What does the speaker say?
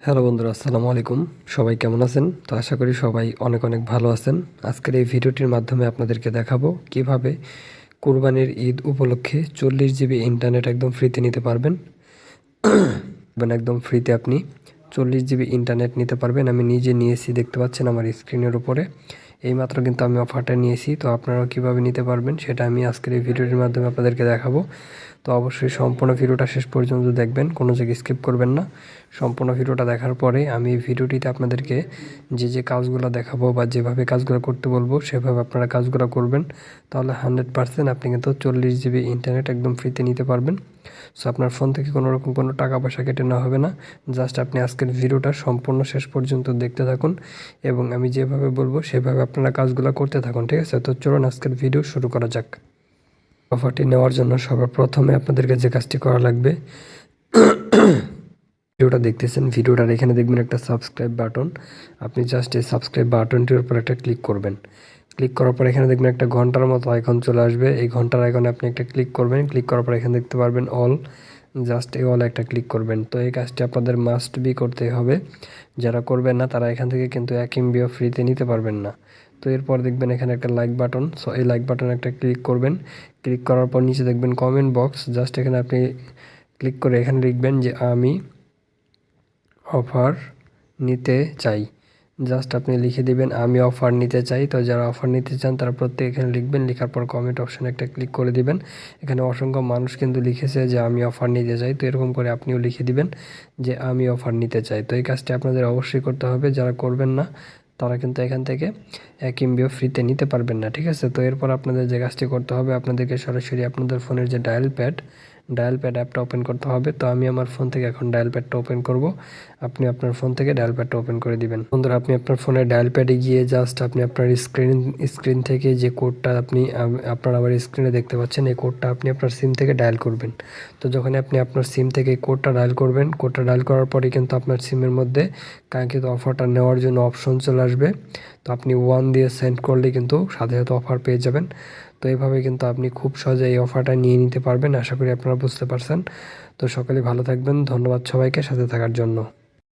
Hello বন্ধুরা, আসসালামু আলাইকুম। সবাই কেমন আছেন? তো আশা করি সবাই অনেক অনেক ভালো আছেন। আজকের এই ভিডিওটির মাধ্যমে আপনাদেরকে দেখাবো কিভাবে কুরবানির ঈদ উপলক্ষে 40 জিবি ইন্টারনেট একদম ফ্রিতে নিতে পারবেন। একদম ফ্রিতে আপনি 40 জিবি ইন্টারনেট নিতে পারবেন। আমি নিজে নিয়েছি, দেখতে পাচ্ছেন আমার স্ক্রিনের উপরে। এইমাত্র কিন্তু আমি অফারটা নিয়েছি। তো আপনারাও কীভাবে নিতে পারবেন সেটা আমি আজকের এই ভিডিওটির মাধ্যমে আপনাদেরকে দেখাবো। তো অবশ্যই সম্পূর্ণ ভিডিওটা শেষ পর্যন্ত দেখবেন, কোনো জায়গায় স্কিপ করবেন না। সম্পূর্ণ ভিডিওটা দেখার পরে আমি এই ভিডিওটিতে আপনাদেরকে যে কাজগুলো দেখাবো বা যেভাবে কাজগুলো করতে বলবো সেভাবে আপনারা কাজগুলো করবেন। তাহলে 100% আপনি কিন্তু 40 জিবি ইন্টারনেট একদম ফ্রিতে নিতে পারবেন। সো আপনার ফোন থেকে কোনো রকম কোনো টাকা পয়সা কেটে নেওয়া হবে না। জাস্ট আপনি আজকের ভিডিওটা সম্পূর্ণ শেষ পর্যন্ত দেখতে থাকুন এবং আমি যেভাবে বলবো সেভাবে আপনারা কাজগুলো করতে থাকুন, ঠিক আছে? তো চলুন আজকের ভিডিও শুরু করা যাক। অফারটি নেওয়ার জন্য সবার প্রথমে আপনাদেরকে যে কাজটি করা লাগবে, ভিডিওটা দেখতেছেন, ভিডিওটার এখানে দেখবেন একটা সাবস্ক্রাইব বাটন। আপনি জাস্ট এই সাবস্ক্রাইব বাটনটির উপর একটা ক্লিক করবেন। ক্লিক করার পর এখানে দেখবেন একটা ঘন্টার মতো আইকন চলে আসবে। এই ঘন্টার আইকনে আপনি একটা ক্লিক করবেন। ক্লিক করার পর এখানে দেখতে পারবেন অল, জাস্ট এই অল একটা ক্লিক করবেন। তো এই কাজটি আপনাদের মাস্ট বি করতে হবে। যারা করবেন না তারা এখান থেকে কিন্তু 1 MBও ফ্রিতে নিতে পারবেন না। তো এরপর দেখবেন এখানে একটা লাইক বাটন। সো এই লাইক বাটনে একটা ক্লিক করবেন। ক্লিক করার পর নিচে দেখবেন কমেন্ট বক্স, জাস্ট এখানে আপনি ক্লিক করে এখানে লিখবেন যে আমি অফার নিতে চাই। জাস্ট আপনি লিখে দিবেন আমি অফার নিতে চাই। তো যারা অফার নিতে চান তারা প্রত্যেকে এখানে লিখবেন। লেখার পর কমেন্ট অপশানে একটা ক্লিক করে দিবেন। এখানে অসংখ্য মানুষ কিন্তু লিখেছে যে আমি অফার নিতে চাই। তো এরকম করে আপনিও লিখে দিবেন যে আমি অফার নিতে চাই। তো এই কাজটি আপনাদের অবশ্যই করতে হবে। যারা করবেন না তারা কিন্তু এখান থেকে 1 MBও ফ্রিতে নিতে পারবেন না, ঠিক আছে? তো এরপর আপনাদের যে কাজটি করতে হবে, আপনাদেরকে সরাসরি আপনাদের ফোনের যে ডায়াল প্যাড অ্যাপটা ওপেন করতে হবে। তো আমি আমার ফোন থেকে এখন ডায়াল প্যাডটা ওপেন করব। আপনি আপনার ফোন থেকে ডায়াল প্যাডটা ওপেন করে দিবেন। বন্ধুরা, আপনি আপনার ফোনের ডায়াল প্যাডে গিয়ে জাস্ট আপনি আপনার স্ক্রিন থেকে যে কোডটা আপনি আপনার আবার স্ক্রিনে দেখতে পাচ্ছেন, এই কোডটা আপনি আপনার সিম থেকে ডায়াল করবেন। তো যখন আপনি আপনার সিম থেকে কোডটা ডায়াল করবেন, কোডটা ডায়াল করার পরে কিন্তু আপনার সিমের মধ্যে কাঙ্ক্ষিত অফারটা নেওয়ার জন্য অপশন চলে আসবে। তো আপনি 1 দিয়ে সেন্ড করলে কিন্তু সাথে সাথে অফার পেয়ে যাবেন। তো এইভাবে কিন্তু আপনি খুব সহজে এই অফারটা নিয়ে নিতে পারবেন। আশা করি আপনারা বুঝতে পারছেন। তো সকলে ভালো থাকবেন। ধন্যবাদ সবাইকে সাথে থাকার জন্য।